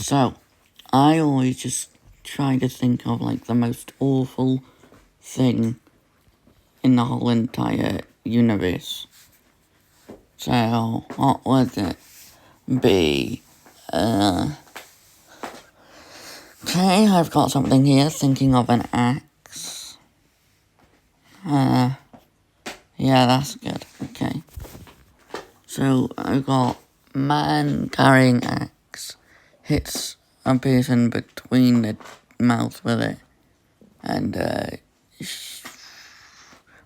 So, I always just try to think of like the most awful thing in the whole entire universe. So, what would it be? Okay, I've got something here, thinking of an axe. Yeah, that's good, okay. So, I've got man carrying axe, hits a person between the mouth with it, and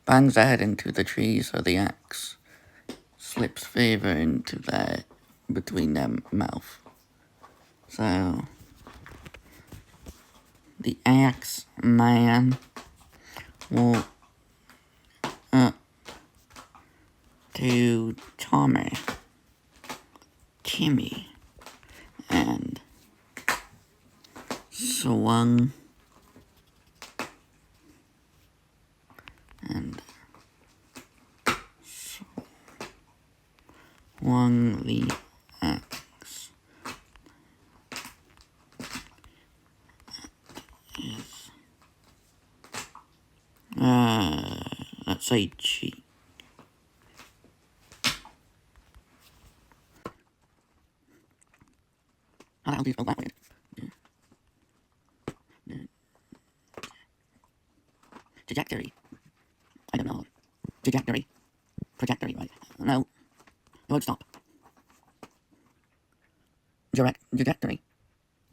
bangs their head into the tree so the axe slips further into between their mouth. So, the axe man will to Timmy, and swung the axe. Let's say cheek. How do you spell that weird? Trajectory. I don't know. Trajectory. Trajectory, right? No. It won't stop. Trajectory.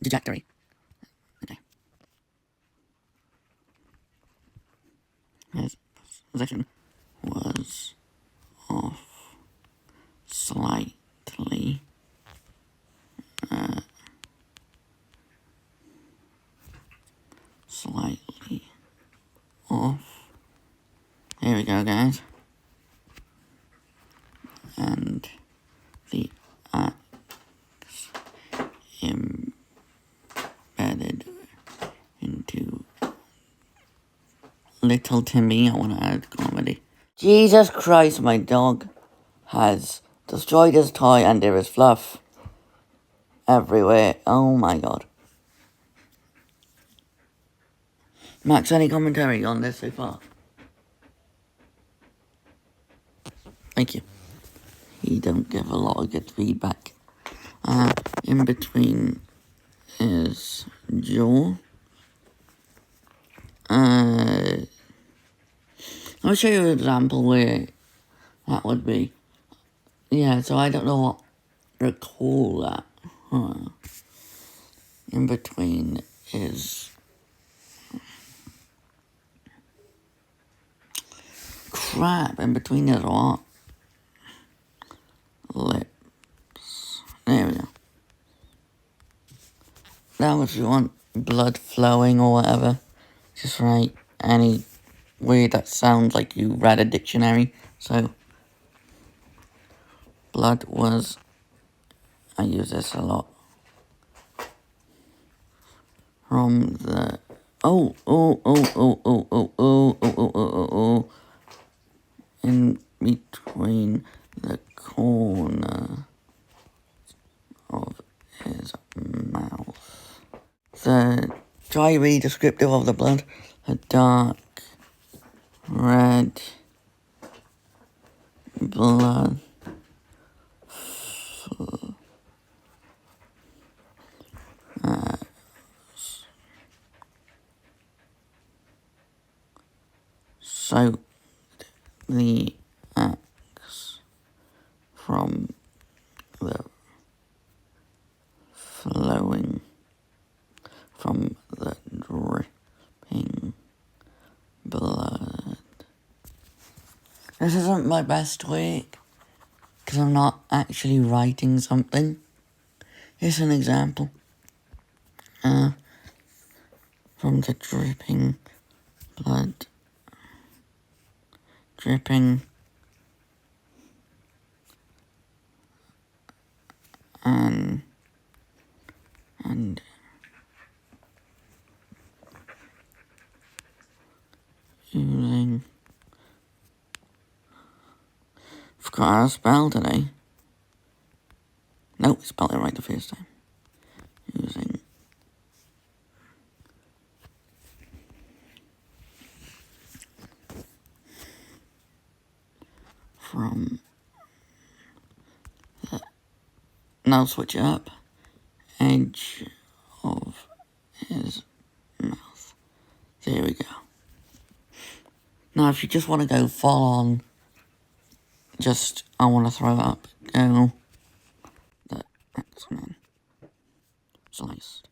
Trajectory. Okay. His position was off slightly. Slightly off. Here we go, guys. And the axe embedded into little Timmy. I want to add comedy. Jesus Christ, my dog has destroyed his toy and there is fluff everywhere. Oh my god. Max, any commentary on this so far? Thank you. He don't give a lot of good feedback. In between is jaw. I'll show you an example where that would be. Yeah, so I don't know what to call that. In between is crap. In between is what? Lips. There we go. Now if you want blood flowing or whatever, just write any word that sounds like you read a dictionary. So, blood was, I use this a lot. From the, in between the corner of his mouth. Try to be descriptive of the blood. A dark red blood soaked the axe from the flowing, from the dripping blood. This isn't my best work, because I'm not actually writing something. Here's an example. From the dripping blood, dripping and using, forgot how to spell today. Nope, spelled it right the first time. Using Now switch it up. Edge of his mouth. There we go. Now, if you just want to go full on, just, I want to throw up, go the X-Men sliced.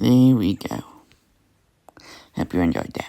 There we go. Hope you enjoyed that.